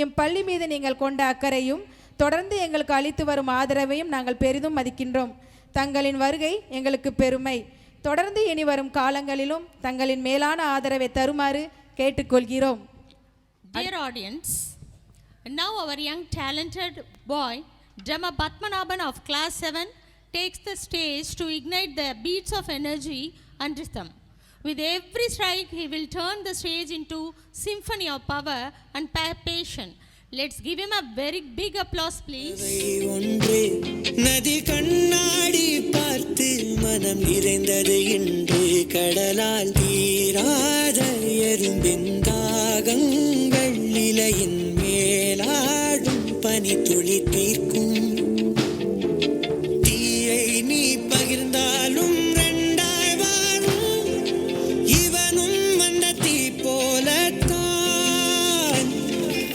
M பள்ளி மீது நீங்கள் கொண்ட அக்கறையும் தொடர்ந்து எங்களுக்கு அளித்து வரும் ஆதரவையும் நாங்கள் பெரிதும் மதிக்கின்றோம். தங்களின் வருகை எங்களுக்கு பெருமை. தொடர்ந்து இனி வரும் காலங்களிலும் தங்களின் மேலான ஆதரவை தருமாறு கேட்டுக்கொள்கிறோம். Dear audience, now our young talented boy Drummer Padmanabhan of class 7 takes the stage to ignite the beats of energy and rhythm. With every strike, he will turn the stage into symphony of power and passion. Let's give him a very big applause, please. ஒன்று நதி கண்ணாடி பார்த்து மனம் நிறைந்தது இன்று கடலால் தீராத எறும்பின் தாகங்கள் இலையின் மேலாடும் பனி துளி தீர்க்கும் தீயை நீ பகிர்ந்தாலும் ரெண்டாய் வாழும் இவனும் அந்த தீ போலத்தான்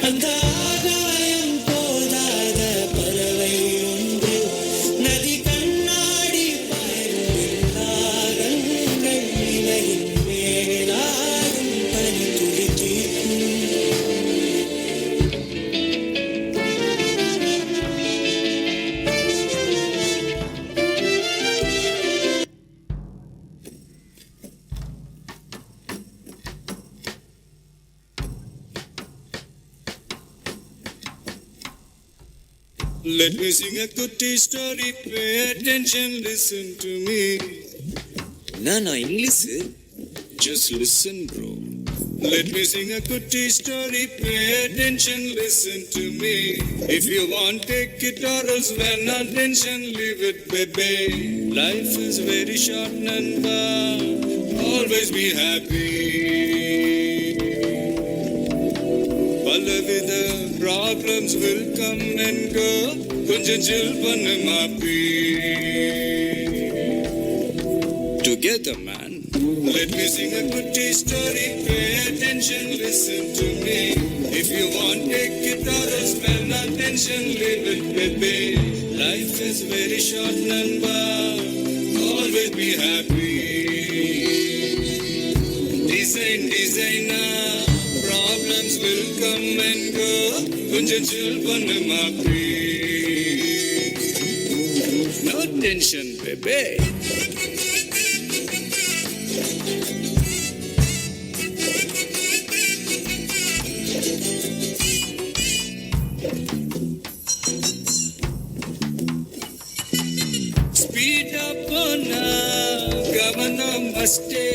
அந்த ஆகாயம் போதாத பறவை ஒன்று நதி கண்ணாடி பாருங்கள் இலையின் மேலாடும் பனி துளி தீர்க்கும். Let me sing a goody story, pay attention, listen to me. நான் English Just listen, bro. Let me sing a goody story, pay attention, listen to me. If you want, take it or else when attention, leave it, baby. Life is very short, Nanda. Always be happy. பலவித problems will come and go. கொஞ்சம் chill பண்ணு மாப்பி. Together, man. Let me sing a goody story. Pay attention, listen to me. If you want, take it or else spend attention, leave it, baby. Life is very short, Nanda. Always be happy. Designer. Problems will come and go. கொஞ்சம் chill பண்ணு மாப்பி. No tension, baby. Speed up on governor must stay.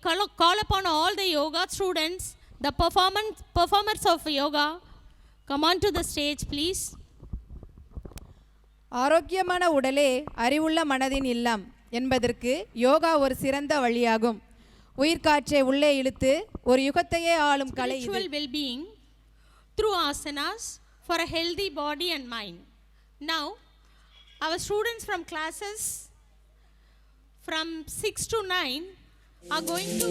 call upon all the yoga students, the performers of yoga. Come on to the stage, please. ஆரோக்கியமான உடலே அறிவுள்ள மனதின் இல்லம் என்பதற்கு யோகா ஒரு சிறந்த வழியாகும். உயிர்காற்றை உள்ளே இழுத்து ஒரு யுகத்தையே ஆளும் கலை இது. Spiritual well-being through asanas for a healthy body and mind. Now, our students from classes from 6 to 9 are going to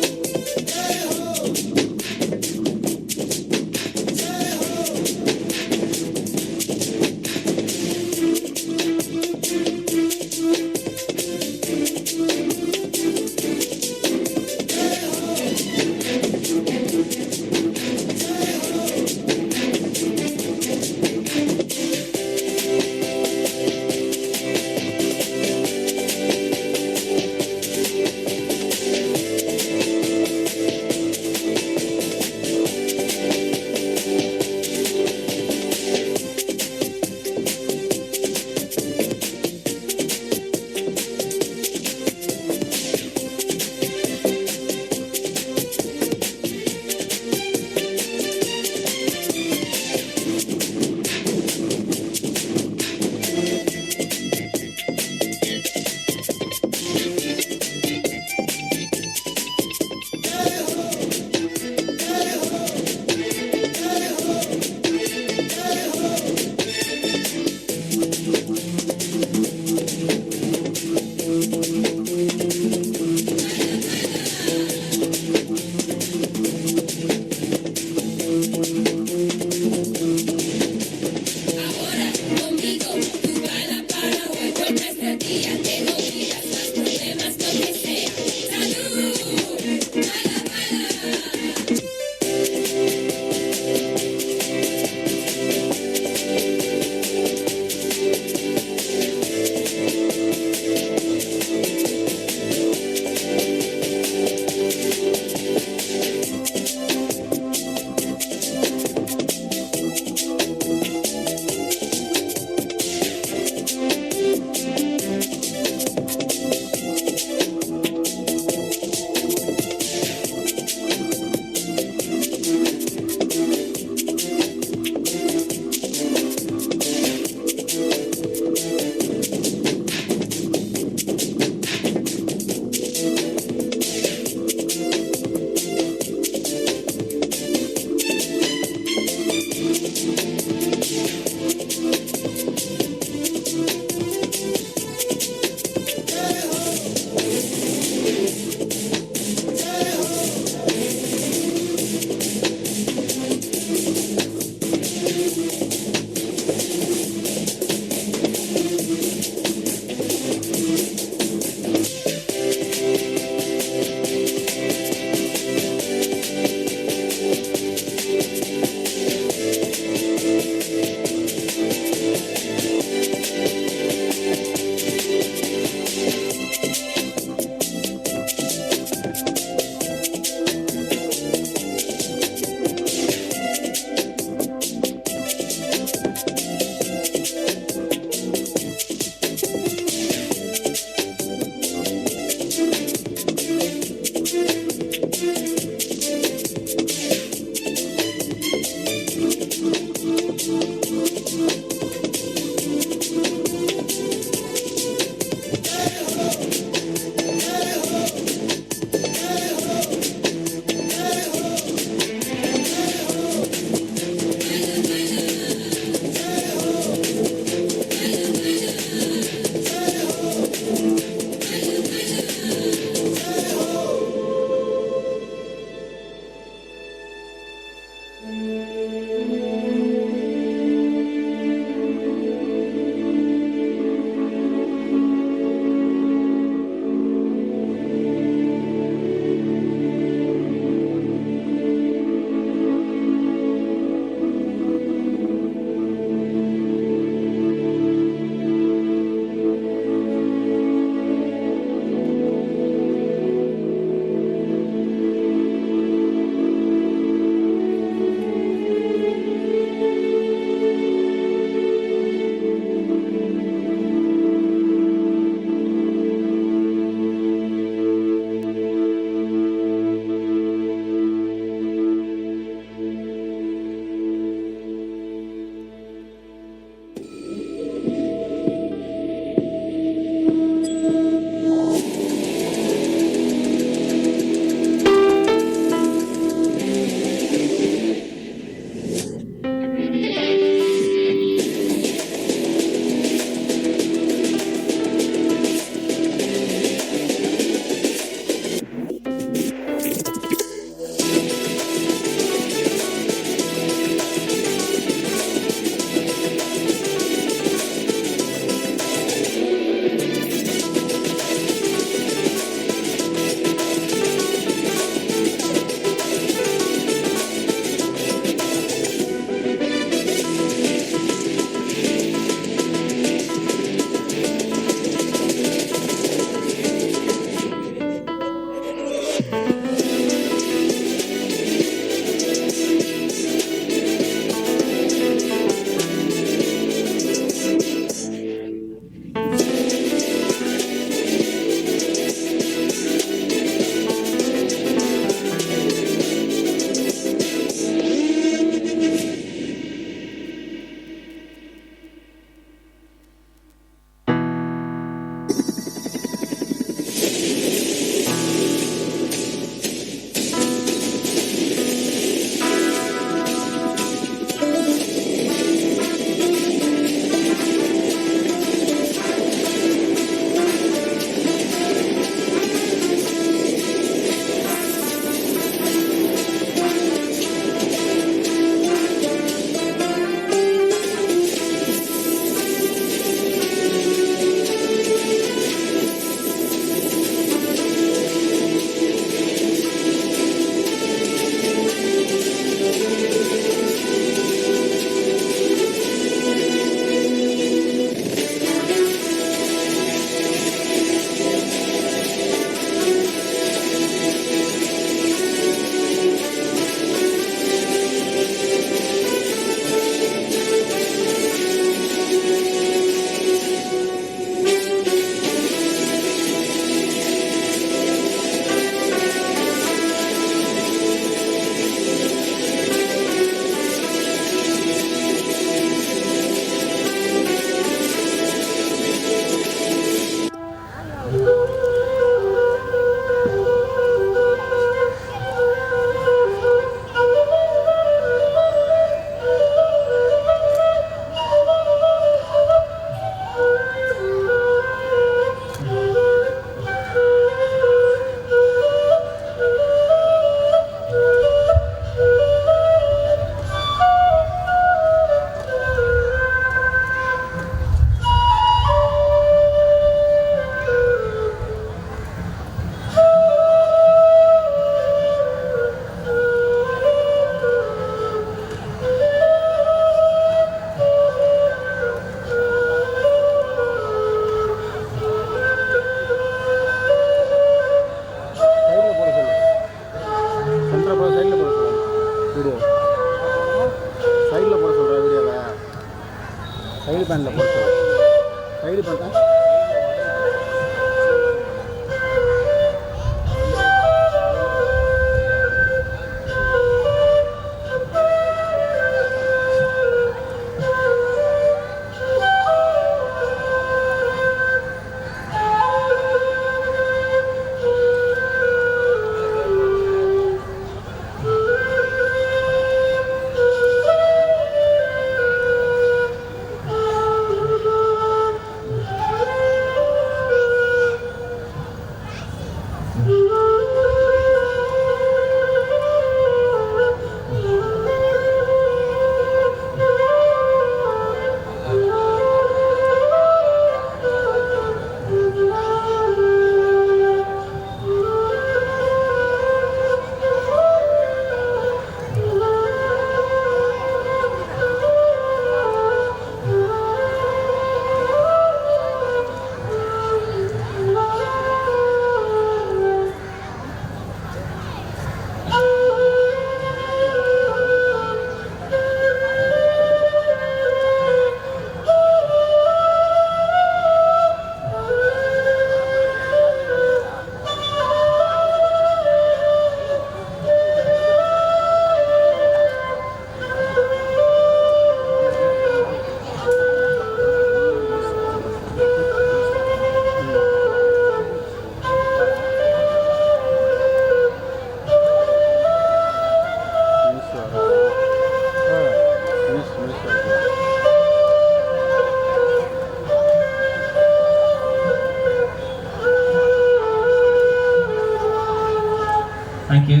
thank you.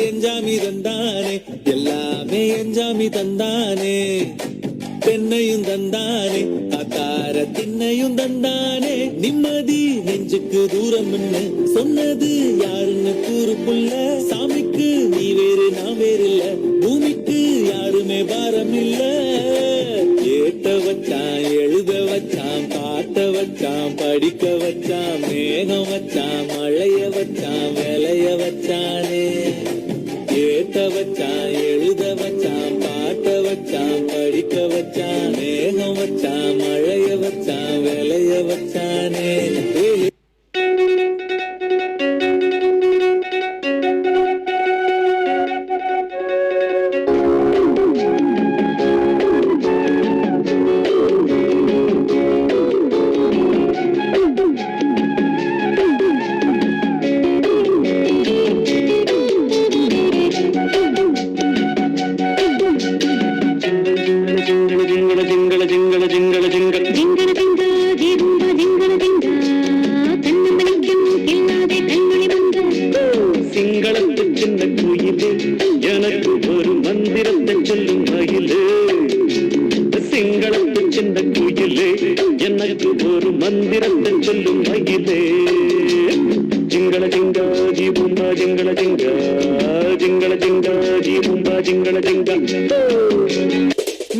என்ஜாமி தந்தானே, எல்லாமே என்ஜாமி தந்தானே, பெண்ணையும் தந்தானே, காத்தார திண்ணையும் தந்தானே, நிம்மதி நெஞ்சுக்கு தூரம் என்ன சொன்னது யாருன்னு கூறுக்குள்ள, சாமிக்கு நீ வேறு நான் வேறு இல்ல, பூமிக்கு யாருமே பாரம் இல்ல, ஏத்த வச்சான் எழுத வச்சான் பாட்ட வச்சான் படிக்க வச்சான் மேகம் வச்சான் மழைய வச்சான் விளைய வச்சானே, ஏத்த வச்சான் எழுத வச்சான் பாட்ட வச்சான் படிக்க வச்சான் மேகம் வச்சான் மழைய வச்சான் விளைய வச்சானே.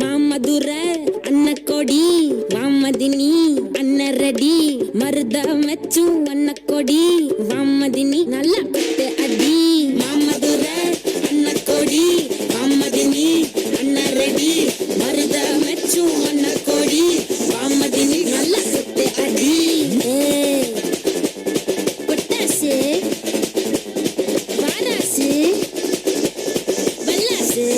மாமதுரை அன்னக்கொடி வாமதினி அன்னரடி மருத மெச்சும் அன்னக்கொடி வாமதினி நல்லா குத்து அடி. மாமதுரை அன்னக்கொடி வாமதினி அன்னரடி மருத மெச்சும் அன்னக்கொடி வாமதினி நல்லா குத்து அடி. பொட்டாசு வாராசு வல்லாசு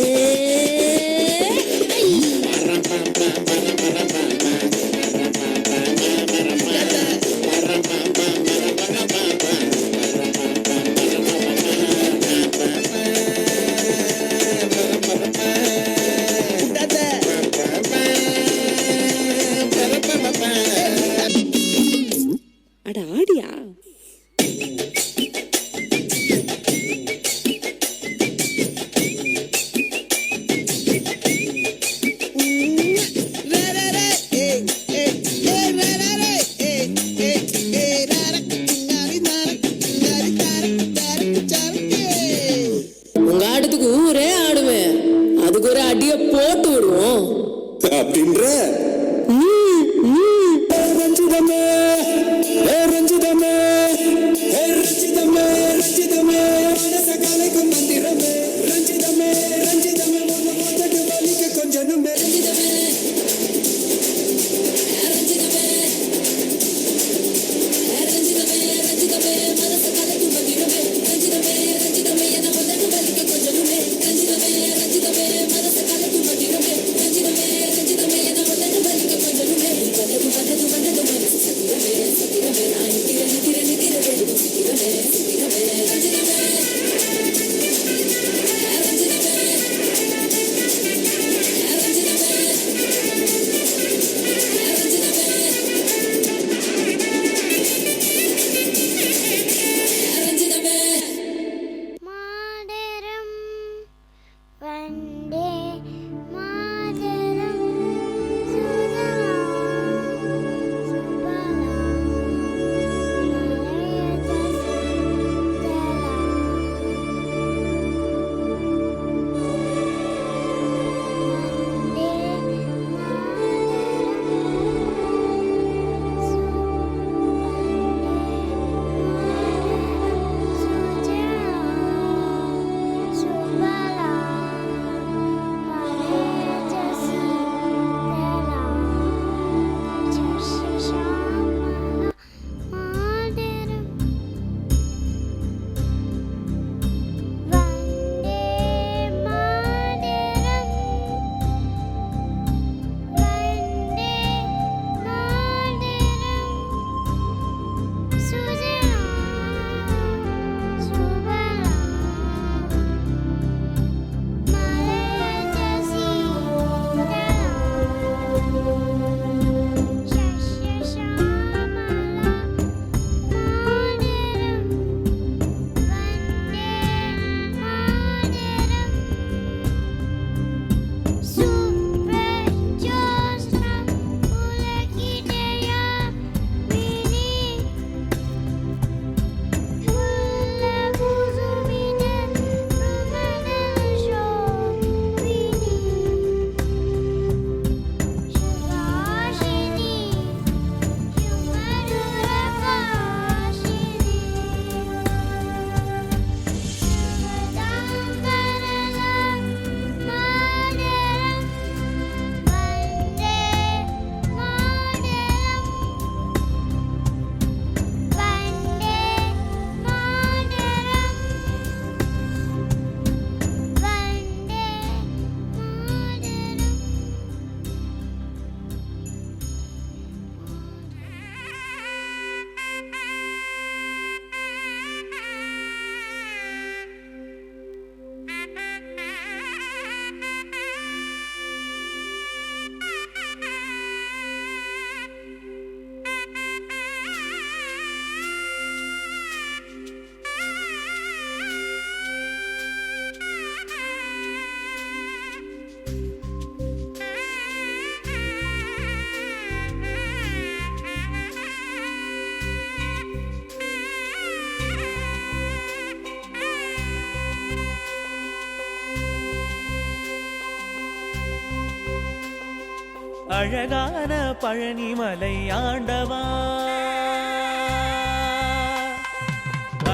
அழகான பழனிமலை ஆண்டவா,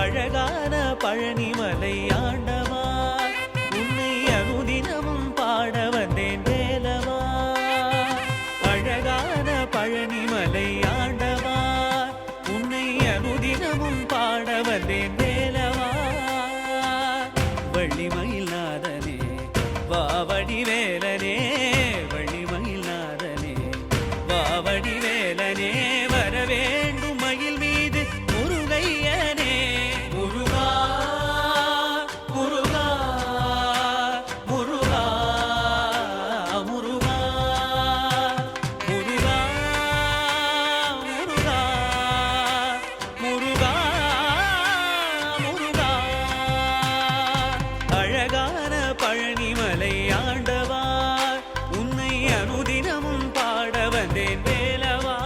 அழகான பழனிமலை ஆண்டவா, உன்னை அனுதினமும் பாட வந்தேன் வேலவா. அழகான பழனிமலை ஆண்டவா, உன்னை அனுதினமும் பாட வந்தேன் வேலவா. வள்ளிமயில் நாதனே வாவடி வேலனே, வள்ளிமயில் நாதனே வாவடி வேலனே, வர வேண்டும் மயில் மீது முருகையனே. முருகா முருகா முருகா முருகா முருகா முருகா முருகா முருகா. அழகான பழனிமலை ஆண்டவா, உன்னை அனுதினமும் பாட வந்தேன் வேலவா.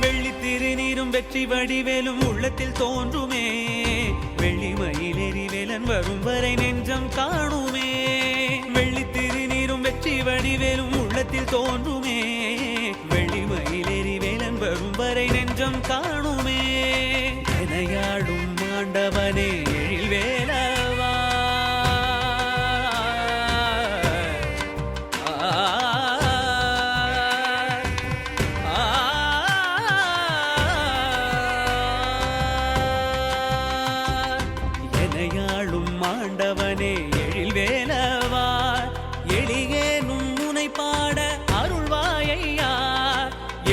வெள்ளி திருநீரும் வெற்றி வடிவேலும் உள்ளத்தில் தோன்றுமே, வெள்ளிமயிலேறி வேலன் வரும் வரை நெஞ்சம் காணுமே. வெள்ளி திருநீரும் வெற்றி வடிவேலும் உள்ளத்தில் தோன்றுமே, வெள்ளிமயிலேறி வேலன் வரும் வரை நெஞ்சம் காணுமே. எனையாடும் ஆண்டவனே எழில் வேலவா, எனையாளும் ஆண்டவனே எழில் வேலவா, எளியேனும் முனை பாட அருள்வாயையா,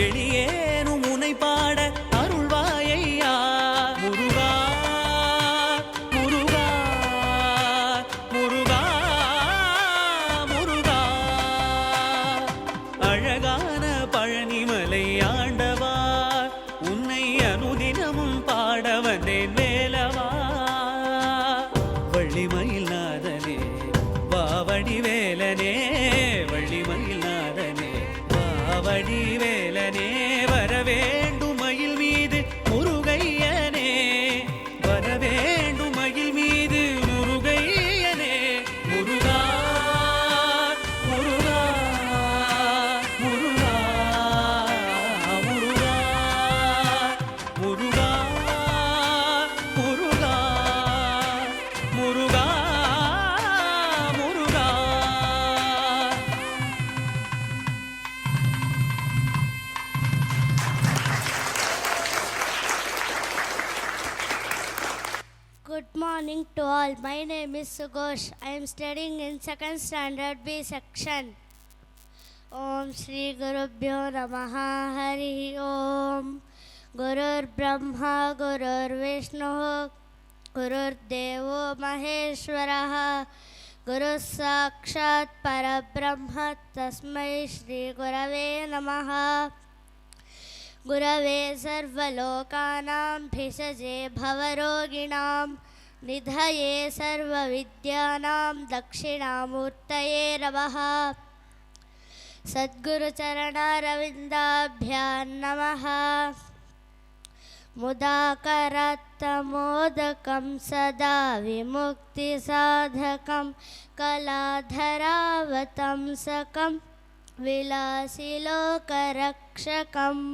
எளியேனும் முனை பாட அருள்வாயையா. முருகா முருகா முருகா முருகா. அழகான பழனிமலை ஆண்டவா, உன்னை அனுதினமும் பாட வந்தேன் வேலவா. வள்ளிமயில் நாதனே வாவடி வேலனே, வள்ளிமயில் நாதனே வாவடி வேலனே, வர வேண்டும் மயில் மீது முருகையனே, வர வேண்டும் மயில் மீது முருகையனே. Muruga Muruga Muruga Muruga Muruga Muruga Muruga Muruga. Good morning to all. My name is Sugosh. I am studying in 2nd standard B section. Om Shri Gurubhyo Namaha. Hari Om. Gurur Brahma Gurur Vishnu Gurur Devo Maheshwaraha. Guru Sakshat Parabrahma. Tasmai Shri Gurave Namaha. गुरवे सर्वलोकानां भिषजे भवरोगिणां निधये सर्वविद्यानां दक्षिणामूर्तये नमः. सद्गुरुचरणारविन्दाभ्यां नमः. मुदाकरत्तमोदकं सदा विमुक्तिसाधकं कलाधरावतंसकं विलासिलोकरक्षकम्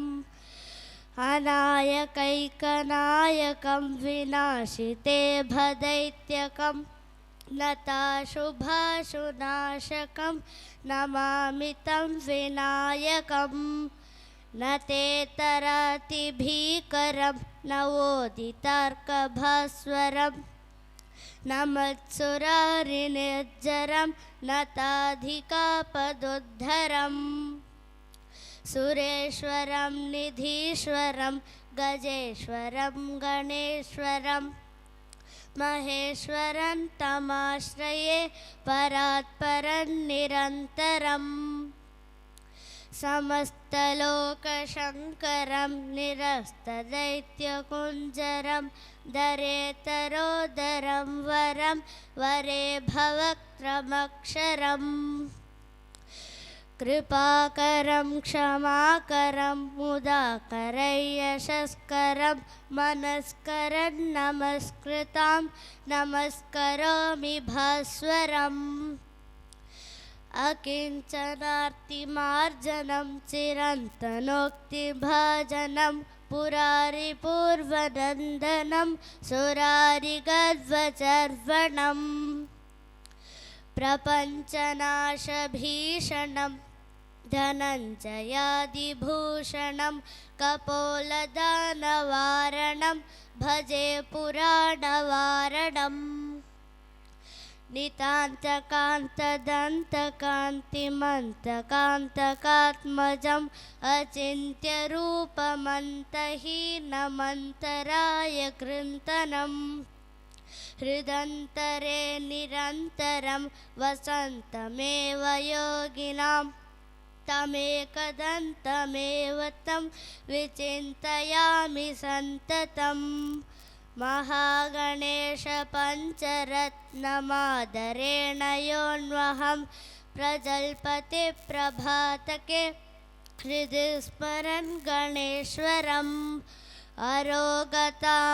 अनायकैकनायकं विनाशिते भदैत्यकं नताशुभाशुनाशकं नमामि तं विनायकं. न ते तरातिभीकरं नवोदितार्कभास्वरं न मत्सुरारिनिर्जरं न ताधिकापदुद्धरम्. सुरेश्वरं निधीश्वरं गजेश्वरं गणेश्वरं महेश्वरं तमाश्रये परात्परं निरन्तरम्. समस्तलोकशङ्करं निरस्तदैत्यकुञ्जरं दरेतरोदरं वरं वरे भवक्त्रमक्षरम् कृपाकरं क्षमाकरं मुदाकरयशस्करं मनस्करं नमस्कृतां नमस्करोमि भास्वरम् अकिञ्चनार्तिमार्जनं चिरन्तनोक्तिभाजनं पुरारिपूर्वनन्दनं सुरारिगर्वचर्वणम् प्रपञ्चनाशभीषणं धनञ्जयादिभूषणं कपोलदानवारणं भजे पुराणवारणम् नितान्तकान्तदन्तकान्तिमन्तकान्तकात्मजम् अचिन्त्यरूपमन्तहीनमन्तराय कृन्तनम् हृदन्तरे निरन्तरं वसन्तमेव योगिनां तमेकदन्तमेव तं विचिन्तयामि सन्ततम् महागणेशपञ्चरत्नमादरेण योऽन्वहं प्रजल्पतिप्रभातके हृदि स्मरन् गणेश्वरम्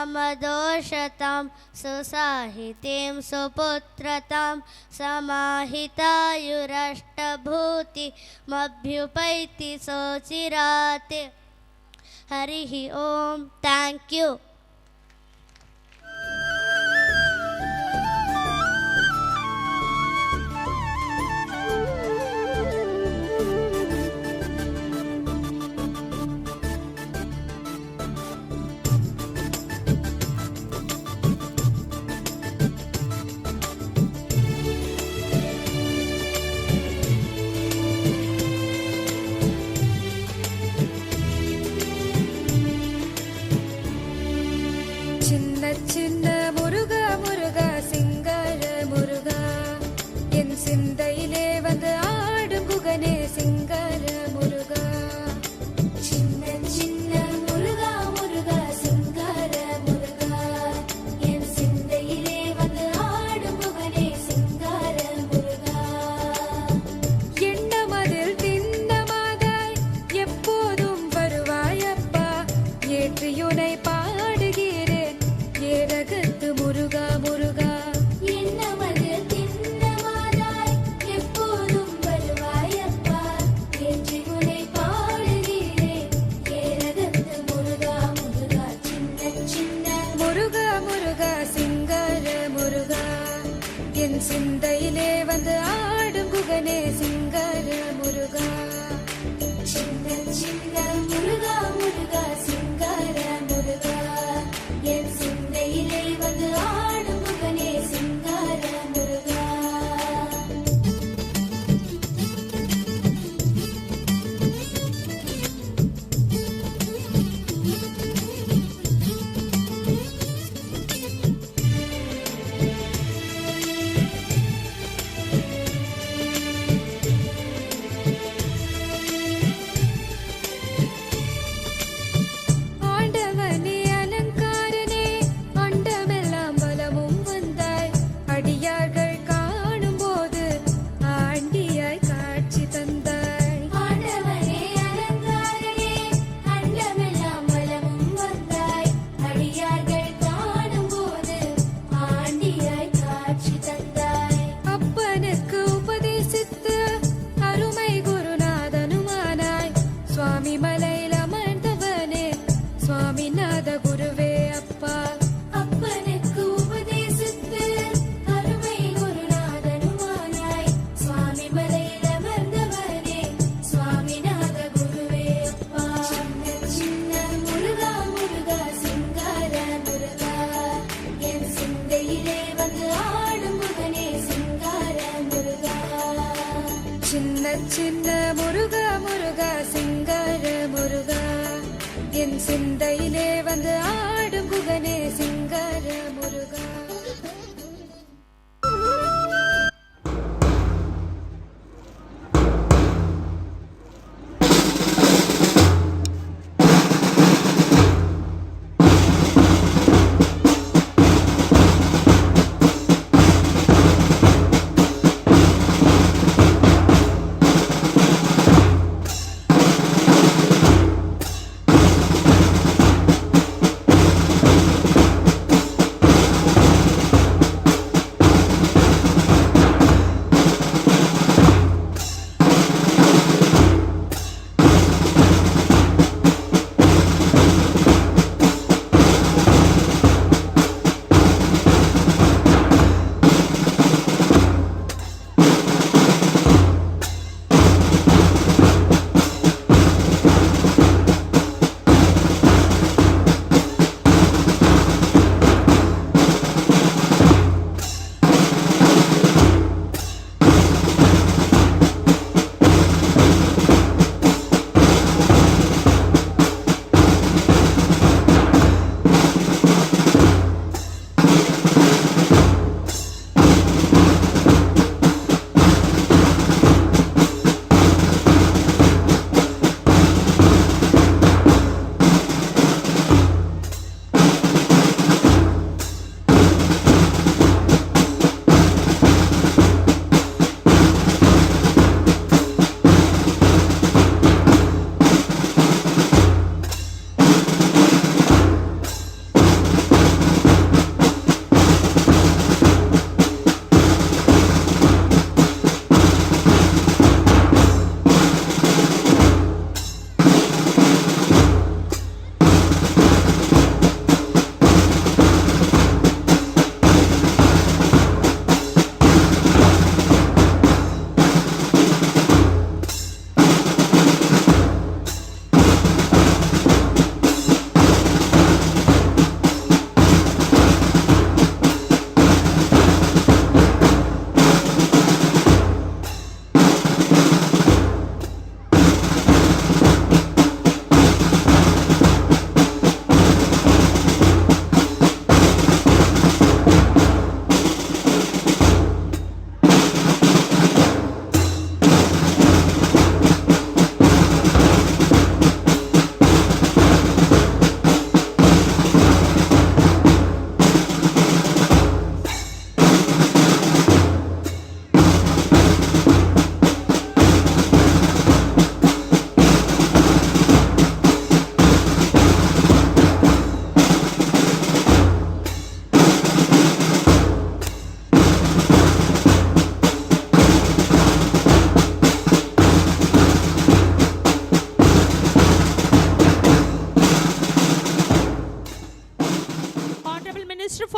अरोगतामदोषतां सुसाहितीं सुपुत्रतां समाहितायुरष्टभूतिमभ्युपैति सोचिरात् हरिः ओम थैंक यू சின்ன முருகா முருகா சிங்கார முருகா என் சிந்தையிலே வந்து ஆடும் குகனே சிங்கார முருகா சின்ன சின்ன முருகா முருகா சிங்கார முருகா என் சிந்தையிலே வந்து ஆடும் குகனே சிங்கார முருகா எண்ணமதில் திண்ணமாதாய் எப்போதும் வருவாயப்பா ஏற்றியுனை பாடுகிறேன் ஏரகத்து முருகா முருகா என்னமது திண்ணமாதாய் எப்போதும் வருவாயப்பா ஏற்றி உனை பாடுகிறேன் ஏரகத்து முருகா முருகா சின்ன சின்ன முருகா முருகா சிங்கார முருகா என் சிந்தையிலே வந்து ஆடும் குகனே சிங்கார முருகா சின்ன சின்ன முருகா முருகா சிங்கார முருகா என் சிந்தையிலே வந்து ஆடும் முகனே சிங்கார முருகா ஆண்டவனே அலங்காரனே அண்டமெல்லாம் பலமும் வந்தாய் அடியார்கள் காணும் போது ஆண்டியாய் காட்சி தந்தாய் ஆண்டவனே அலங்காரனே அண்டமெல்லாம் பலமும் வந்தாய் அடியார்கள் காணும் போது ஆண்டியாய் காட்சி தந்தாய் அப்பனுக்கு உபதேசித்து அருமை குருநாதனுமானாய் சுவாமி மலையில் அமர்ந்தவனே சுவாமிநாத குருவே அப்பா அப்பனுக்கு உபதேசித்து அருமை குருநாதனுமானாய் சுவாமி மலையில் அமர்ந்தவனே சுவாமிநாத குருவே அப்பா சின்ன சின்ன முருகா முருகா சிங்கார முருகா என் சிந்தையிலே வந்து ஆடும் முகனே சிங்கார முருகா சின்ன சின்ன முருகா முருகா சிங்கார முருகா என் சிந்தையிலே வந்து ஆடும் குகனே சிங்கார முருகா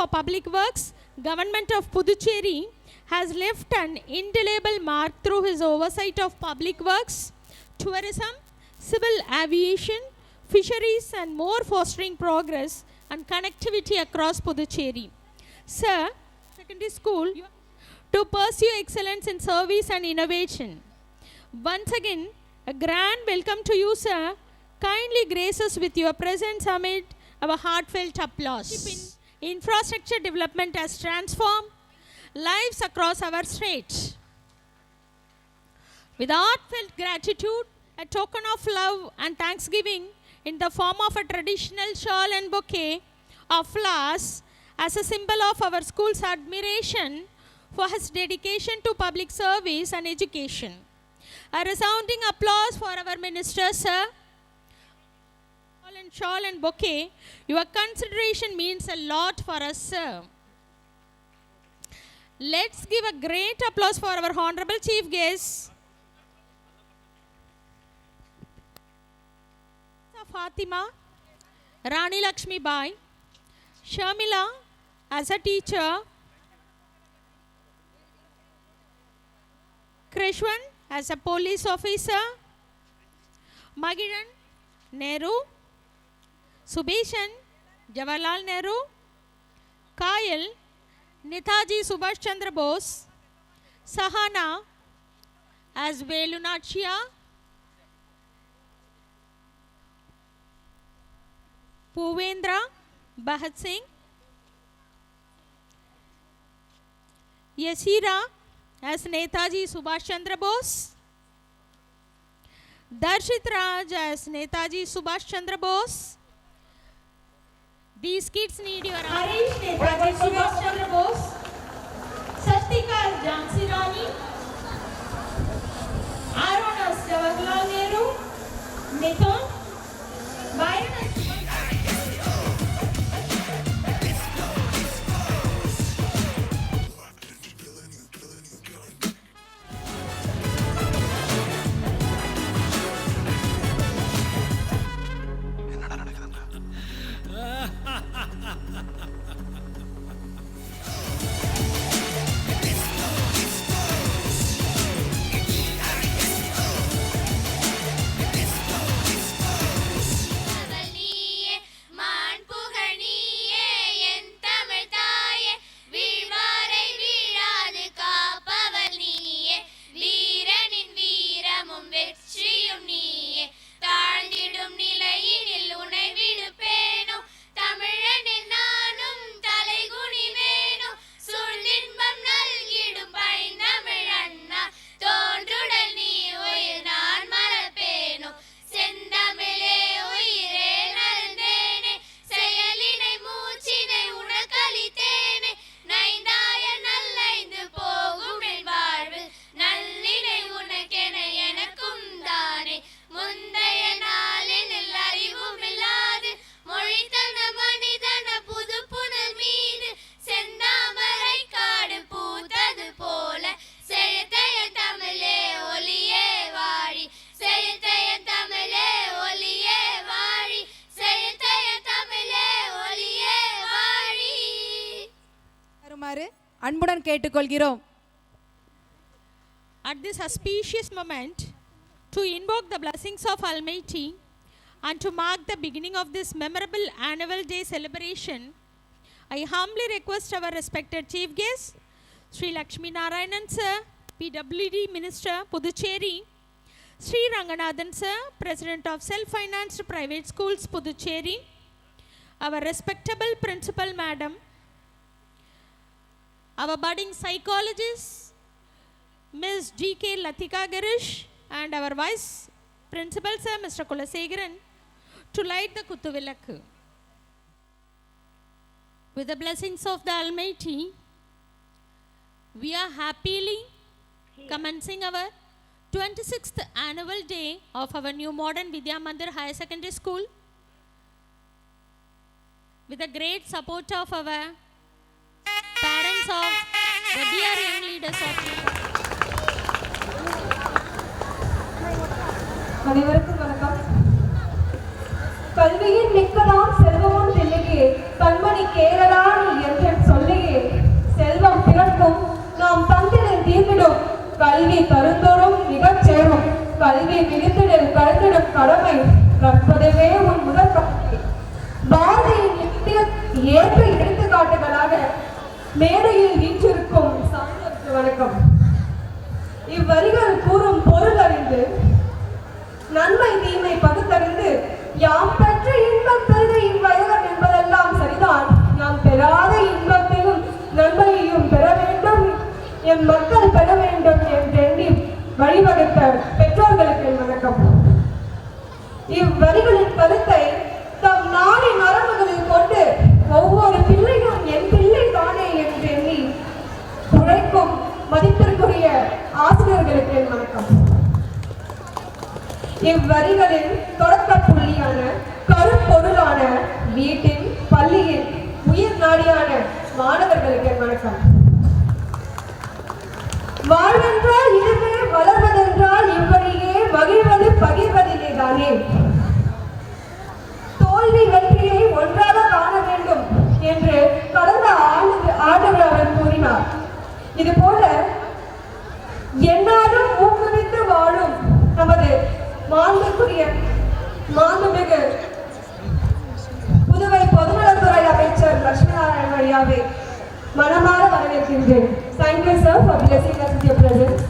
for Public Works, Government of Puducherry, has left an indelible mark through his oversight of public works, tourism, civil aviation, fisheries and more, fostering progress and connectivity across Puducherry. Sir, secondary school, to pursue excellence in service and innovation. Once again, a grand welcome to you, sir. Kindly grace us with your presence amid our heartfelt applause. Infrastructure development has transformed lives across our state. With heartfelt gratitude, a token of love and thanksgiving in the form of a traditional shawl and bouquet of flowers as a symbol of our school's admiration for his dedication to public service and education. A resounding applause for our minister, sir. Shawl and bouquet, your consideration means a lot for us, sir. Let's give a great applause for our honorable chief guest, Fatima, Rani Lakshmi Bai, Shamila as a teacher, Krishwan as a police officer, Magiran Nehru, Subeshan Jawaharlal Nehru, Kayal Netaji Subhash Chandra Bose, Sahana as Velunachia, Puvendra Bhagat Singh, Yasira as Netaji Subhash Chandra Bose, Darshit Raj as Netaji Subhash Chandra Bose. These kids need your Harish Netaji Subhash Chandra Bose, Satika as Jhansi Rani, Aaron as Jawaharlal Nehru, Mithun, Byron as அன்புடன் கேட்டுக்கொள்கிறோம். At this auspicious moment, to invoke the blessings of Almighty and to mark the beginning of this memorable annual day celebration, I humbly request our respected chief guest, Sri Lakshmi Narayanan sir, PWD Minister, Puducherry, Sri Ranganathan sir, President of Self-Financed Private Schools, Puducherry, our respectable Principal Madam, our budding psychologist, Ms. G.K. Latika Girish, and our Vice Principal Sir, Mr. Kulasegaran, to light the Kuttuvilakku. With the blessings of the Almighty, we are happily commencing our 26th annual day of our new modern Vidya Mandir Higher Secondary School with the great support of our parents of the dear young leaders of அனைவருக்கும் வணக்கம். கல்வியின் மிக்கதாம் செல்வமும் தெளிவிய சொல்லியே கண்மணி கேரளாணி என்று சொல்லியே செல்வம் பிறக்கும் நாம் தந்திரில் தீர்ந்திடும் கல்வி தருந்தோறும் மிகச் சேரும் கல்வி விழித்திடில் கருத்திடும் கடமை கற்பதுவே உன் முதல் கடமை. பாரதியின் ஏற்ற எடுத்துக்காட்டுகளாக மேடையில் வீற்றிருக்கும் சாமிக்கு வணக்கம். இவ்வரிகள் கூறும் பொருள் அறிந்து நன்மை தீமை பகுத்தறிந்து யாம் பெற்ற இன்பம் பெருக இவ்வையகம் என்பதெல்லாம் சரிதான். நாம் பெறாத இன்பத்தையும் நன்மையையும் பெற வேண்டும், என் மக்கள் பெற வேண்டும் என்றெண்ணி வழிவகுத்த பெற்றோர்களுக்கு என் வணக்கம். இவ்வரிகளின் கருத்தை தம் நாடி நரம்புகளில் கொண்டு ஒவ்வொரு பிள்ளையும் என் பிள்ளை தானே என்று எண்ணி உழைக்கும் மதிப்பிற்குரிய ஆசிரியர்களுக்கு என் வணக்கம். இவ்வரிகளின் தொடக்க புள்ளியான கருப்பொருளான வீட்டின் பள்ளியின் உயிர் நாடியான மாணவர்களுக்கு என் வணக்கம். வாழ்வென்றால் இதுவே, வளர்வதென்றால் இவ்வழியே, மகிழ்வது பகிர்வதிலே தானே. தோல்வி வெற்றியை ஒன்றாக காண வேண்டும் என்று கடந்த ஆண்டு அவர் கூறினார். இதுபோல எந்நாளும் ஊக்குவித்து வாழும் நமது மாண்புமிகு புதுவை பொதுநலத்துறை அமைச்சர் லட்சுமி நாராயணன் ஐயாவை மனமாற வரவேற்கின்றேன். Thank you sir for blessing us with your presence.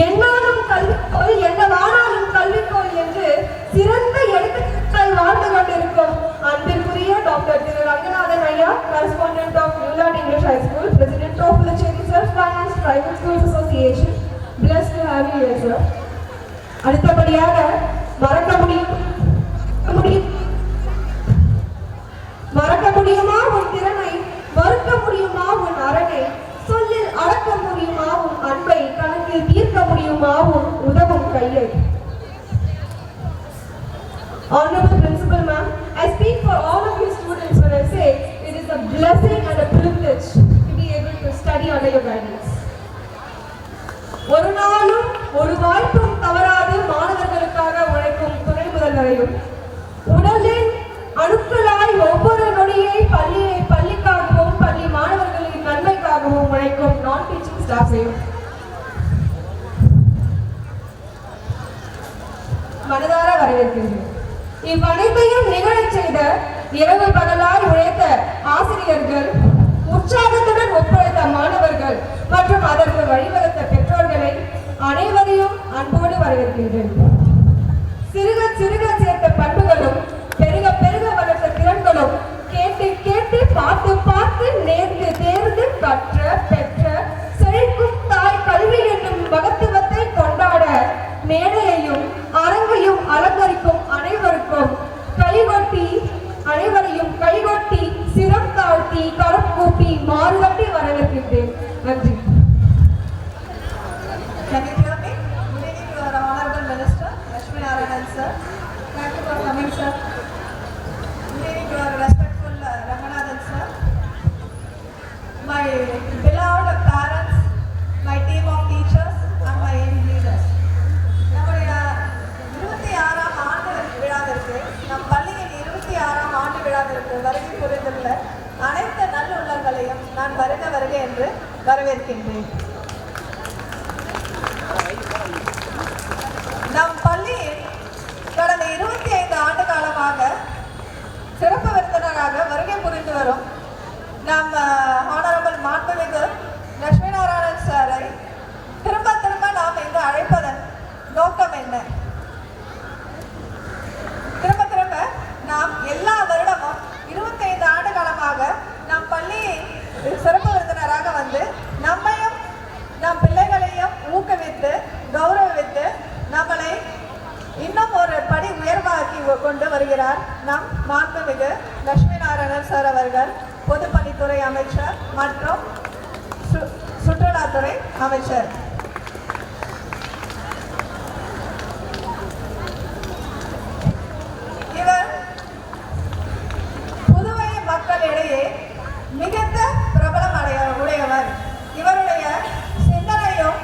என்னாலும் கல்விக்கோள் என்னவானாலும் கல்விக்கோள் என்று சிறந்த எடுத்துக்காட்டாய் வாழ்ந்து கொண்டிருக்கும் அன்பிற்குரிய டாக்டர் திரு ரங்கநாதன் ஐயா, correspondent of Newland English high school, president of Puducherry self finance private schools association, blessed to have you here sir. அடுத்தபடியாக மறக்க முடியுமா உன் திறனை, மறுக்க முடியுமா உன் அரணை, சொல்லில் அடக்க முடியுமா உன் அன்பை, கணக்கில் தீர்க்க முடியுமா உன் உதவும் கையை. Honorable Principal Ma'am, I speak for all of you students when I say it is a blessing and a privilege to be able to study under your guidance. ஒரு நாளும் ஒரு வாய்ப்பும் தவறாது மாணவர்களுக்காக உழைக்கும் துணை முதல்வரையும், உடலின் அணுக்களாய் ஒவ்வொரு நொடியை பள்ளிக்காகவும் பள்ளி மாணவர்களின் நன்மைக்காகவும் உழைக்கும் நான் டீச்சிங் ஸ்டாஃபையும் மனதார வரவேற்கின்றேன். இவ்வனைத்தையும் நிகழச் செய்த இரவு பகலாய் உழைத்த ஆசிரியர்கள், உற்சாகத்துடன் ஒப்படைத்த மாணவர்கள் மற்றும் அதற்கு வழிவகுத்த பெற்றோர்களை அனைவரையும் அன்போடு வரவேற்கின்றேன். சிறுக சிறுக சேர்த்த பண்புகளும் பெருக பெருக வளர்த்த திறன்களும் கேட்டு கேட்டு பார்த்து பார்த்து நேர்ந்து தேர்ந்து கற்ற பெற்ற செழிக்கும் தாய் கல்வி என்னும் மகத்துவத்தை கொண்டாட மேடையையும் அரங்கையும் அலங்கரிக்கும் அனைவரையும் கைகொட்டி சிரம் தாழ்த்தி கரம் கூப்பி மாறுதட்டி வரவேற்கின்றேன். நன்றி. Can you hear me? Good evening to our Honorable Minister, Lakshmi Narayanan sir. Thank you for coming, sir. Good evening to our respectful Ranganathan sir. My beloved parents, my team of teachers and my leaders. நம்முடைய 26ஆம் ஆண்டு விழாவிற்கு, நம் பள்ளியின் 26ஆம் ஆண்டு விழாவிற்கு வருகை புரிந்துள்ள அனைத்து நல்லுள்ளங்களையும் நான் வருக வருக என்று வரவேற்கின்றேன். நம் பள்ளியில் கடந்த 25 ஆண்டு காலமாக சிறப்பு விருந்தினராக வருகை புரிந்து வரும் நம் ஹானரபிள் மாண்புமிகு லட்சுமி நாராயணன் சாரை திரும்ப திரும்ப நாம் இங்கு அழைப்பதன் நோக்கம் என்ன? திரும்ப திரும்ப நாம் எல்லா வருடமும் 25 ஆண்டு காலமாக நம் பள்ளியை சிறப்பு விருந்தினராக வந்து நம்மையும் நம் பிள்ளைகளையும் ஊக்குவித்து கௌரவித்து நம்மளை இன்னும் ஒரு படி உயர்வாக்கி கொண்டு வருகிறார் நம் மாண்புமிகு லட்சுமி நாராயணன் சார் அவர்கள், பொதுப்பணித்துறை அமைச்சர் மற்றும் சுற்றுலாத்துறை அமைச்சர். இவர் புதுவை மக்களிடையே மிகுந்த பிரபலம் உடையவர். இவருடைய சிந்தனையும்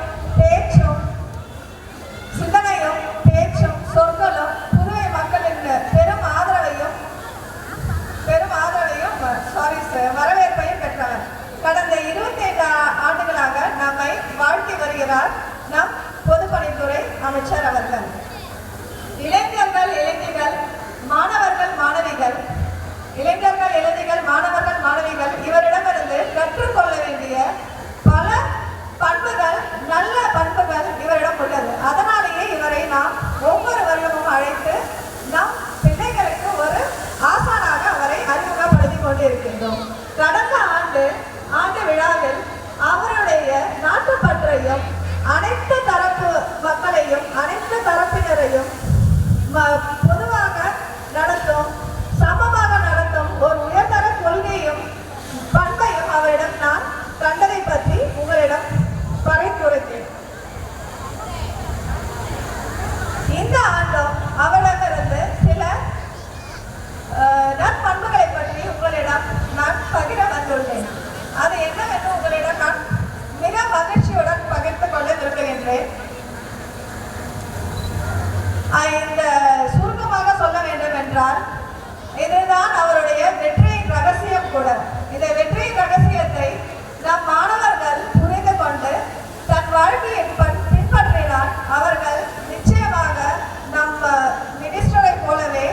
பேச்சும் சொற்களும் புதுவை மக்களின் பெரும் ஆதரவையும் வாழ்த்தி வருகிறார் நம் பொதுப்பணித்துறை அமைச்சர் அவர்கள். இளைஞர்கள் இளைஞர்கள் மாணவர்கள் மாணவிகள் இவரிடமிருந்து கற்றுக்கொள்ள வேண்டிய பல பண்புகள், நல்ல பண்புகள் இவரிடம் உள்ளது. அதனாலேயே இவரை நாம் ஒவ்வொரு வருடமும் அழைத்து நம் பிள்ளைகளுக்கு ஒரு ஆசானாக அவரை அறிமுகப்படுத்திக் கொண்டிருக்கின்றோம். கடந்த ஆண்டு விழாவில் அவருடைய நாட்டுப்பற்றையும் அனைத்து தரப்பு மக்களையும் அனைத்து தரப்பினரையும் பொதுவாக நடத்தும், சமமாக நடத்தும் ஒரு உயர்தர கொள்கையும் பண்பையும் அவரிடம் நான் கண்டதை பற்றி உங்களிடம் பறைத்துரைத்தேன். இந்த ஆண்டும் அவரிடமிருந்து சில நற்பண்புகளை பற்றி உங்களிடம் நான் பகிர வந்துள்ளேன். அது என்னவென்று உங்களிடம் நான் மிக மகிழ்ச்சியுடன் பகிர்ந்து கொள்ள விரும்புகின்றேன். இந்த சுருக்கமாக சொல்ல வேண்டும் என்றால், இதுதான் அவருடைய வெற்றியின் ரகசியம் கூட. இந்த வெற்றியின் ரகசியத்தை நம் மாணவர்கள் புரிந்து கொண்டு தன் வாழ்க்கையை பின்பற்றினால் அவர்கள் நிச்சயமாக நம்ம மினிஸ்டரை போலவே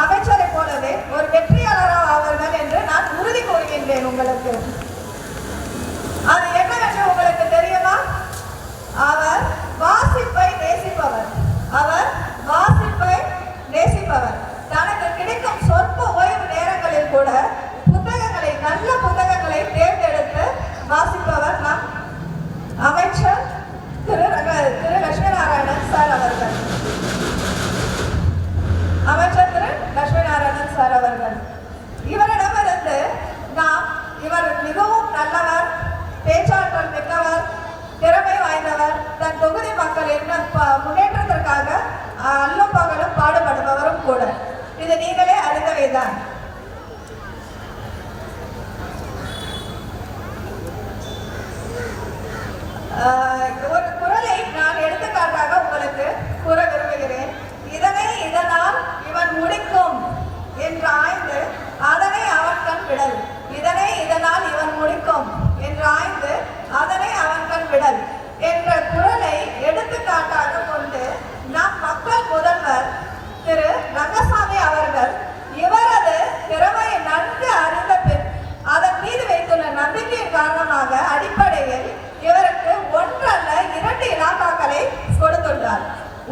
அமைச்சரை போலவே ஒரு வெற்றியாளராக ஆவார்கள் என்று நான் உறுதி கூறுகின்றேன் உங்களுக்கு. அது என்னவென்று உங்களுக்கு தெரியுமா? அவர் வாசிப்பை நேசிப்பவர். தனக்கு கிடைக்கும் சொற்ப ஓய்வு நேரங்களில் கூட நல்ல புத்தகங்களை தேர்ந்தெடுத்து வாசிப்பவர் நம் அமைச்சர் திரு லட்சுமி நாராயணன் சார் அவர்கள். இவரிடமிருந்து இவர் மிகவும் நல்லவர், பேச்சாற்றல் மிக்கவர், திறமை வாய்ந்தவர், தன் தொகுதி மக்களின் முன்னேற்றத்திற்காக அல்லும் பகலும் பாடுபடுபவரும் கூட. இது நீங்களே அறிந்தவைதான். ஒரு குறளை நான் எடுத்துக்காட்டாக உங்களுக்கு கூற விரும்புகிறேன். இதனால் இவன் முடிக்கும் என்று ஆய்ந்து அதனை அவன் கண் விடல். இதனால் இவன் முடிக்கும் என்று ஆய்ந்து அதனை அவன் கண் விடல் என்ற குறளை எடுத்துக்காட்டாக கொண்டு நம் மக்கள் முதல்வர் திரு ரங்கசாமி அவர்கள் இவரது திறமையை நன்கு அறிந்த பின் அதன் மீது வைத்துள்ள நம்பிக்கையின் காரணமாக அடிப்படையில் இவருக்கு 1 அல்ல 2 இலாக்காக்களை கொடுத்துள்ளார்.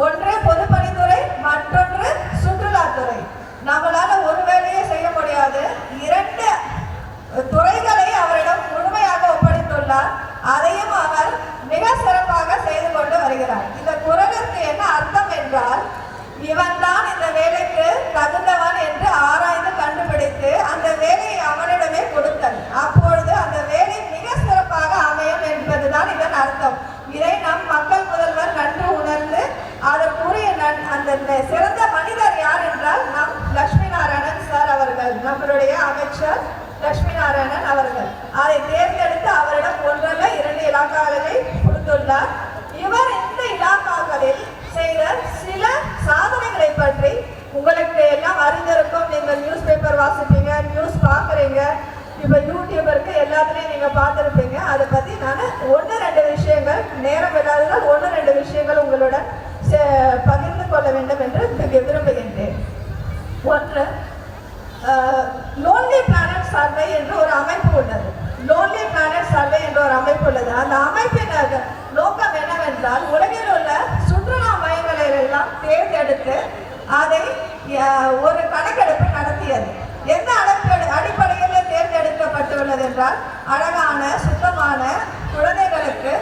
ஒன்று பொதுப்பணித்துறை, மற்றொன்று சுற்றுலாத்துறை. நம்மளால ஒரு வேலையை செய்ய முடியாது, 2 துறைகளை அவரிடம் முழுமையாக ஒப்படைத்துள்ளார். அதையும் அவர் மிக சிறப்பாக செய்து கொண்டு வருகிறார். இந்த குறளுக்கு என்ன அர்த்தம் என்றால், இவன் தான் இந்த வேலைக்கு தகுந்தவன் என்று ஆராய்ந்து கண்டுபிடித்து அந்த வேலையை அவனிடமே கொடுத்தல். அப்பொழுது அந்த வேலை மிக சிறப்பாக அமையும் என்பதுதான் இதன் அர்த்தம். இதை நம் மக்கள் முதல்வர் நன்கு உணர்ந்து அதற்குரிய அந்த சிறந்த மனிதர் யார் என்றால் நம் லட்சுமி நாராயணன் சார் அவர்கள், நம்மளுடைய அமைச்சர் லட்சுமி நாராயணன் அவர்கள். அதை தேர்ந்தெடுத்து அவரிடம் 1 அல்ல 2 இலாக்காக்களை கொடுத்துள்ளார். இவர் இந்த இலாக்காக்களில் செய்த சில சாதனைகளை பற்றி உங்களுக்கு எல்லாம் அறிந்திருக்கும். நீங்கள் நியூஸ் பேப்பர் வாசிப்பீங்க, நியூஸ் பார்க்குறீங்க, இப்போ யூடியூபருக்கு எல்லாத்துலேயும் நீங்கள் பார்த்துருப்பீங்க. அதை பற்றி நான் 1-2 விஷயங்கள், நேரம் இல்லாததால் 1-2 விஷயங்கள் உங்களுடன் பகிர்ந்து கொள்ள வேண்டும் என்று விரும்புகின்றேன். ஒன்று, லோன்லி பிளானட் சர்வே என்று ஒரு அமைப்பு உள்ளது. அந்த அமைப்பின் நோக்கம் என்னவென்றால், உலகில் உள்ள சுற்றுலா மையங்களை எல்லாம் தேர்ந்தெடுத்து அதை ஒரு கணக்கெடுப்பு நடத்தியது. எந்த அடிப்படையில் தேர்ந்தெடுக்கப்பட்டுள்ளது என்றால், அழகான, சுத்தமான, குழந்தைகளுக்கு,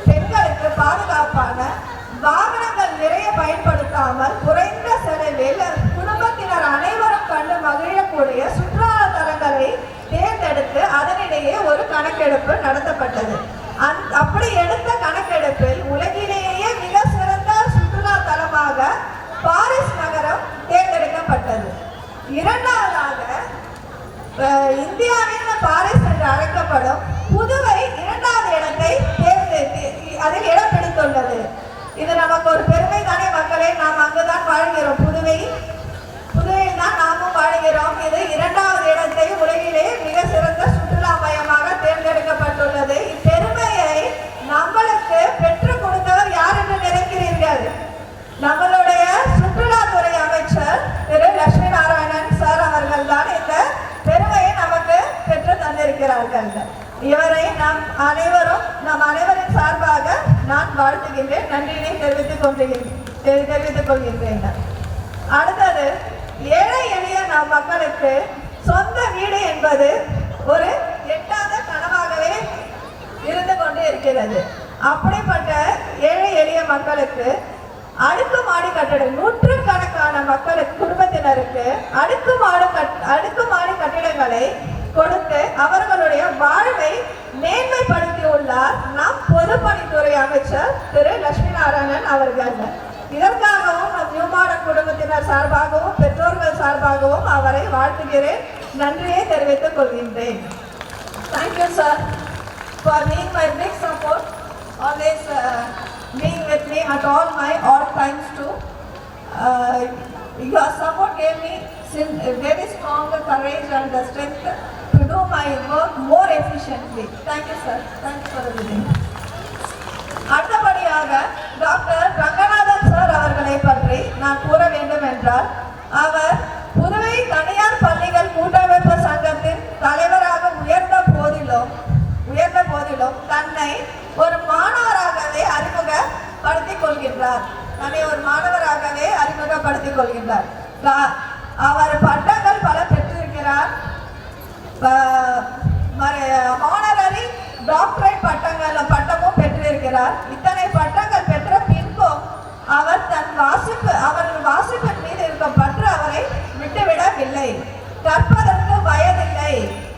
பெண்களுக்கு பாதுகாப்பான, வாகனங்கள் நிறைய பயன்படுத்தாமல் குறைந்த செலவில் குடும்பத்தினர் அனைவரும் கண்டு மகிழக்கூடிய சுற்றுலா தலங்களை தேர்ந்தெடுத்து அதனிடையே ஒரு கணக்கெடுப்பு நடத்தப்பட்டது. அப்படி எடுத்த கணக்கெடுப்பில் உலகிலேயே மிக சிறந்த சுற்றுலா தலமாக பாரிஸ் நகரம் தேர்ந்தெடுக்கப்பட்டது. இரண்டாவதாக இந்தியாவின் பாரிஸ் என்று அழைக்கப்படும் புதுவை 2வது இடத்தை அதில் இடம் பிடித்துள்ளது. இது நமக்கு ஒரு பெருமை தானே மக்களே. நாம் அங்குதான் வாழ்கிறோம், புதுவையில் தான் நாமும் வாழ்கிறோம். இது 2வது இடத்தை உலகிலே மிக சிறந்த சுற்றுலா மையமாக தேர்ந்தெடுக்கப்பட்டுள்ளது. இப்பெருமையை நம்மள வருகிறார்கள். இவரை நாம் அனைவரின் சார்பாக நான் வாழ்த்துகின்றேன், நன்றியினை தெரிவித்துக் கொள்கின்றேன். அடுத்தது, ஏழை எளிய நம் மக்களுக்கு சொந்த வீடு என்பது ஒரு எட்டாத கனவாகவே இருந்து கொண்டு இருக்கிறது. அப்படிப்பட்ட ஏழை எளிய மக்களுக்கு அடுக்குமாடி கட்டடம், நூற்றுக்கணக்கான மக்களுக்கு குடும்பத்தினருக்கு அடுக்குமாடி கட்டிடங்களை கொடுத்து அவர்களுடைய வாழ்வை மேன்மைப்படுத்தியுள்ளார் நம் பொதுப்பணித்துறை அமைச்சர் திரு லட்சுமி நாராயணன் அவர்கள். இதற்காகவும் நம் நியூ மாடர்ன் குடும்பத்தினர் சார்பாகவும் பெற்றோர்கள் சார்பாகவும் அவரை வாழ்த்துகிறேன், நன்றியை தெரிவித்துக் கொள்கின்றேன். Thank you sir for being my big support, always being with me at all my odd times too. Your support gave me very strong courage and the strength to do my work more efficiently. Thank you sir. Thank you for everything. அடுத்தபடியாக doctor Ranganathan sir அவர்களை பற்றி நான் கூற வேண்டும் என்றால், அவர் புதுவை தனியார் பள்ளிகள் கூட்டமைப்பு சங்கத்தின் தலைவராக உயர்ந்த போதிலும் தன்னை ஒரு மாணவராகவே அறிமுகப்படுத்திக் கொள்கின்றார். அவர் பட்டங்கள் பல பெற்றிருக்கிறார். ஹானரரி டாக்டரேட் பட்டமும் பெற்றிருக்கிறார். இத்தனை பட்டங்கள் பெற்ற பின்பும் அவர் அவர்கள் வாசிப்பின் மீது இருக்கும் பற்று அவரை விட்டுவிடவில்லை.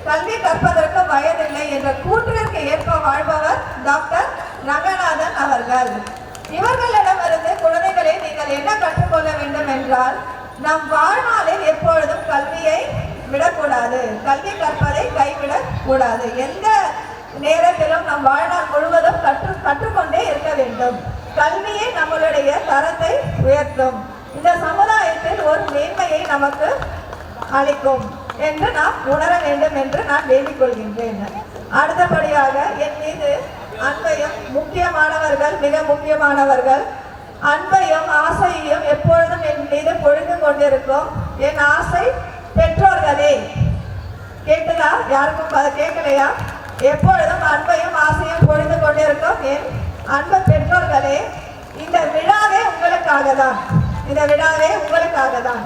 கல்வி கற்பதற்கு வயதில்லை என்ற கூற்றிற்கு ஏற்ப வாழ்பவர் டாக்டர் ரங்கநாதன் அவர்கள். இவர்களிடமிருந்து குழந்தைகளை நீங்கள் என்ன கற்றுக்கொள்ள வேண்டும் என்றால், நம் வாழ்நாளில் எப்பொழுதும் கல்வியை விடக்கூடாது, கல்வி கற்பதை கைவிடக் கூடாது. எந்த நேரத்திலும் நம் வாழ்நாள் முழுவதும் கற்றுக்கொண்டே இருக்க வேண்டும். கல்வியே நம்மளுடைய தரத்தை உயர்த்தும், இந்த சமுதாயத்தில் ஒரு மேன்மையை நமக்கு அளிக்கும் என்று நாம் உணர வேண்டும் என்று நான் வேண்டிக் கொள்கின்றேன். அடுத்தபடியாக என் மீது அன்பையும் மிக முக்கியமானவர்கள் அன்பையும் ஆசையையும் எப்பொழுதும் என் மீது பொழிந்து கொண்டிருக்கும் என் ஆசை பெற்றோர்களே. கேட்டுதா? யாருக்கும் கேட்கலையா? எப்பொழுதும் அன்பையும் ஆசையும் பொழிந்து கொண்டிருக்கும் என் அன்பு பெற்றோர்களே, இந்த விழாவே உங்களுக்காக தான்.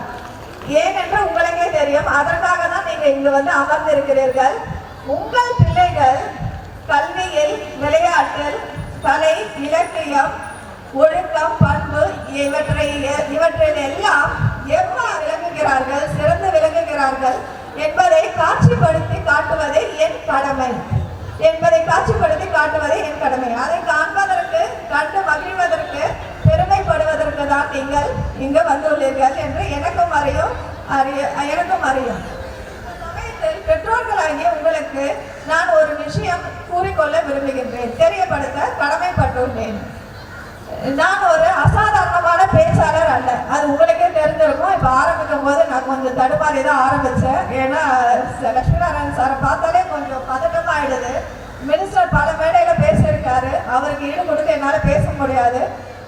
ஏனென்று உங்களுக்கே தெரியும். அதற்காக தான் நீங்க இங்கு வந்து அமர்ந்திருக்கிறீர்கள். உங்கள் பிள்ளைகள் கல்வியில், விளையாட்டில், கலை, இலக்கியம், ஒழுக்கம், பண்பு இவற்றில் எல்லாம் எவ்வாறு சிறந்து விளங்குகிறார்கள் என்பதை காட்சிப்படுத்தி காட்டுவதே என் கடமை. அதை காண்பதற்கு, கண்டு மகிழ்வதற்கு, பெருமைப்படுவதற்கு தான் நீங்கள் இங்கு வந்துள்ளீர்கள் என்று எனக்கும் அறியும். சமயத்தில் பெற்றோர்களாகிய உங்களுக்கு நான் ஒரு விஷயம் கூறிக்கொள்ள விரும்புகின்றேன், தெரியப்படுத்த கடமைப்பட்டுள்ளேன். நான் ஒரு அசாதாரணமான பேச்சாளர் அல்ல, அது உங்களுக்கே தெரிஞ்சிருக்கும். இப்போ ஆரம்பிக்கும் போது நான் கொஞ்சம் தடுமாறி தான் ஆரம்பித்தேன். ஏன்னா லட்சுமி நாராயணன் சாரை பார்த்தாலே கொஞ்சம் பதட்டமாயிடுது. மினிஸ்டர் பல மேடையில் பேசியிருக்காரு, அவருக்கு ஈடு கொடுத்து என்னால் பேச முடியாது.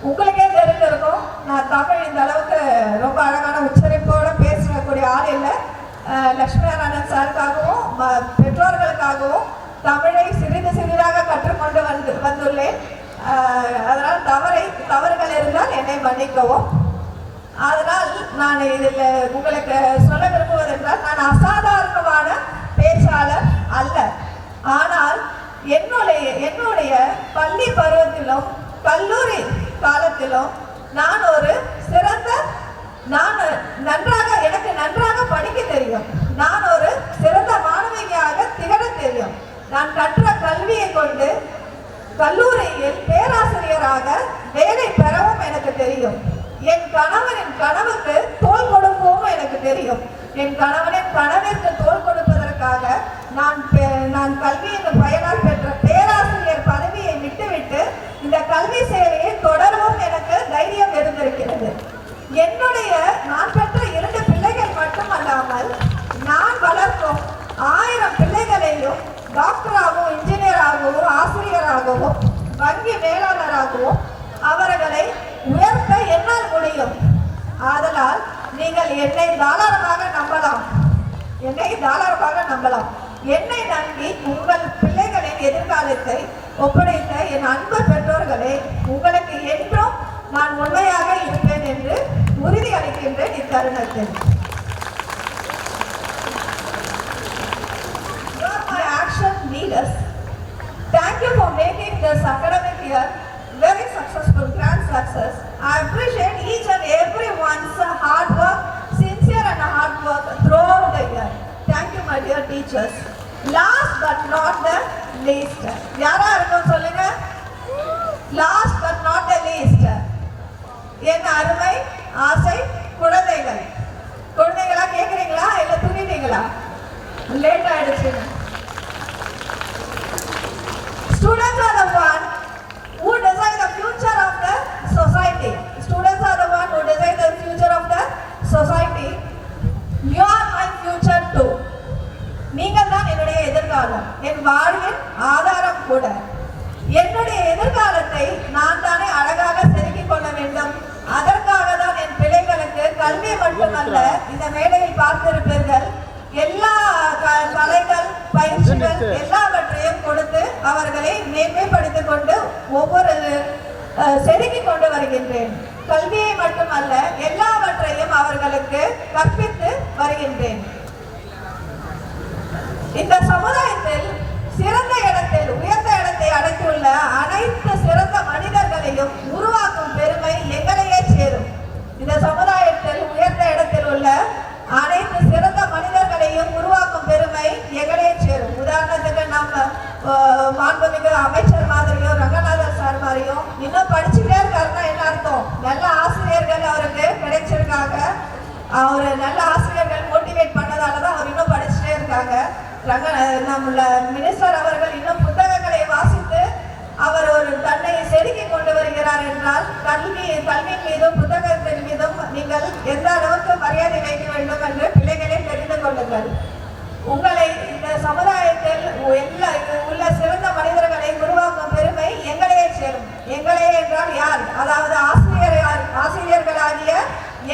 உங்களுக்கே தெரிஞ்சிருக்கும், நான் தமிழ் இந்த அளவுக்கு ரொம்ப அழகான உச்சரிப்போடு பேசக்கூடிய ஆள் இல்லை. லட்சுமி நாராயணன் சாருக்காகவும் பெற்றோர்களுக்காகவும் தமிழை சிறிதாக கற்றுக்கொண்டு வந்துள்ளேன். அதனால் தவறுகள் இருந்தால் என்னை மன்னிக்கவும். அதனால் நான் இதில் உங்களுக்கு சொல்ல விரும்புவதென்றால், நான் அசாதாரணமான பேச்சாளர் அல்ல. ஆனால் என்னுடைய பள்ளி பருவத்திலும் கல்லூரி காலத்திலும் எனக்கு நன்றாக படிக்க தெரியும். நான் ஒரு சிறந்த மாணவியாக திகழ தெரியும். நான் கற்ற கல்வியை கொண்டு கல்லூரியில் பேராசிரியராக வேலை பெறவும் எனக்கு தெரியும். என் கணவனின் கனவுக்கு தோள் கொடுக்கவும் எனக்கு தெரியும். என் கணவனின் கனவிற்கு தோள் கொடுப்பதற்காக நான் கல்வியின் பயனால் பெற்ற பேராசிரியர் பதவியை விட்டுவிட்டு இந்த கல்வி சேவையை தொடரவும் எனக்கு தைரியம் இருந்திருக்கிறது. நான் பெற்ற 2 பிள்ளைகள் மட்டுமல்லாமல் நான் வளர்க்கும் 1000 பிள்ளைகளையும் டாக்டராகவும், இன்ஜினியராகவும், ஆசிரியராகவும், வங்கி மேலாளராகவும் அவர்களை உயர்த்த என்னால் முடியும். ஆதலால் நீங்கள் என்னை தாராளமாக நம்பலாம். என்னை நம்பி உங்கள் பிள்ளைகளின் எதிர்காலத்தை ஒப்படைத்த என் அன்பு பெற்றோர்களே, உங்களுக்கு என்றும் நான் உண்மையாக இருப்பேன் என்று உறுதி அளிக்கின்றேன் இத்தருணத்தில். You are my action leaders. Thank you for making this academic year very successful, grand success. I appreciate each and everyone's hard work, sincere and hard work throughout the year. Thank you, my dear teachers. Last but not the least. யாரா இருக்கும் சொல்லுங்க? Last but not the least. என் அருமை ஆசை குழந்தைகள். குழந்தைகளா கேக்குறீங்களா இல்ல தூங்கிட்டீங்களா? Late ஆயிடுச்சு. Students are the one who decide the future of the society. Students are the one who decide the future of the society. You are my future too. நீங்கள் தான் என்னுடைய எதிர்காலம், என் வாழ்வின் ஆதாரம் கூட. என்னுடைய எதிர்காலத்தை நான் தானே அழகாக செதுக்கிக் கொள்ள வேண்டும். அதற்காக தான் என் பிள்ளைகளுக்கு கல்வி மட்டுமல்ல, இந்த மேடையில் பார்த்திருப்பீர்கள், எல்லா கலைகள் பயிற்சிகள் எல்லாவற்றையும் கொடுத்து அவர்களை மேன்மைப்படுத்திக் கொண்டு ஒவ்வொரு செதுக்கிக் கொண்டு வருகின்றேன். கல்வியை மட்டுமல்ல, எல்லாவற்றையும் அவர்களுக்கு கற்பித்து வருகின்றேன். இந்த சமுதாயத்தில் சிறந்த இடத்தில் உயர்ந்த இடத்தை அடைத்துள்ள அனைத்து சிறந்த மனிதர்களையும் உருவாக்கும் பெருமை எங்களையே சேரும். இந்த சமுதாயத்தில் உயர்ந்த இடத்தில் உள்ள அனைத்து சிறந்த மனிதர்களையும் உருவாக்கும் பெருமை எங்களையே சேரும். உதாரணத்துக்கு நம்ம மாண்புமிகு அமைச்சர் மாதிரியும் ரங்கநாதர் சார் மாதிரியும் இன்னும் படிச்சுட்டே இருக்காருன்னா என்ன அர்த்தம்? நல்ல ஆசிரியர்கள் அவருக்கு கிடைச்சிருக்காங்க. அவர் நல்ல ஆசிரியர்கள் மோட்டிவேட் பண்ணதாலதான் அவர் இன்னும் படிச்சுட்டே இருக்காங்க. நம்மள மினிஸ்டர் அவர்கள் இன்னும் புத்தகங்களை வாசித்து அவர் ஒரு தன்னை செதுக்கி கொண்டு வருகிறார் என்றால் கல்வி மீதும் புத்தகத்தின் மீதும் நீங்கள் எந்த அளவுக்கு மரியாதை வைக்க வேண்டும் என்று பிள்ளைகளை தெரிந்து கொள்ளுங்கள். உங்களை இந்த சமுதாயத்தில் உள்ள சிறந்த மனிதர்களை உருவாக்கும் பெருமை எங்களையே சேரும். எங்களையே என்றால் யார்? அதாவது ஆசிரியர்களாகிய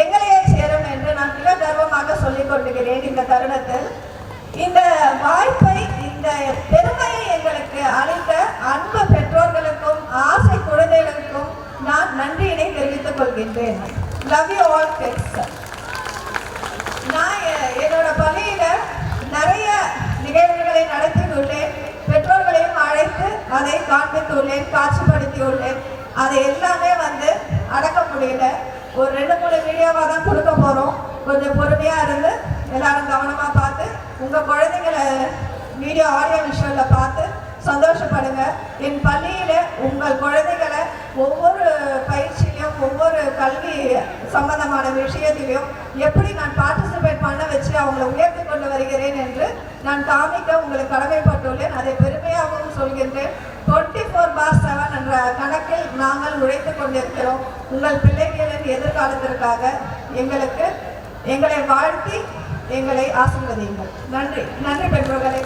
எங்களையே சேரும் என்று நான் மிக கர்வமாக சொல்லிக் கொள்கிறேன். இந்த தருணத்தில் இந்த வாய்ப்பை, இந்த பெருமையை எங்களுக்கு அளித்த அன்பு பெற்றோர்களுக்கும் ஆசை குழந்தைகளுக்கும் நான் நன்றியினை தெரிவித்துக் கொள்கின்றேன். Love you all kids. நான் என்னோட பள்ளியில நிறைய நிகழ்வுகளை நடத்தியுள்ளேன். பெற்றோர்களையும் அழைத்து அதை காண்பித்துள்ளேன், காட்சிப்படுத்தியுள்ளேன். அதை எல்லாமே அடக்க முடியல. ஒரு 2-3 வீடியோவாக தான் கொடுக்க போகிறோம். கொஞ்சம் பொறுமையாக இருந்து எல்லாரும் கவனமாக பார்த்து உங்கள் குழந்தைங்களை வீடியோ ஆடியோ விஷுவலில் பார்த்து சந்தோஷப்படுங்க. என் பள்ளியில் உங்கள் குழந்தைகளை ஒவ்வொரு பயிற்சியிலையும் ஒவ்வொரு கல்வி சம்பந்தமான விஷயத்திலையும் எப்படி நான் பார்ட்டிசிபேட் பண்ண வச்சு அவங்களை உயர்த்தி கொண்டு வருகிறேன் என்று நான் காமிக்க உங்களுக்கு கடமைப்பட்டுள்ளேன். அதை பெருமையாகவும் சொல்கின்றேன். 24/7 என்ற கணக்கில் நாங்கள் உழைத்து கொண்டிருக்கிறோம். உங்கள் பிள்ளைகளின் எதிர்காலத்திற்காக எங்களை வாழ்த்தி எங்களை ஆசீர்வதியுங்கள். நன்றி பெற்றோர்களே.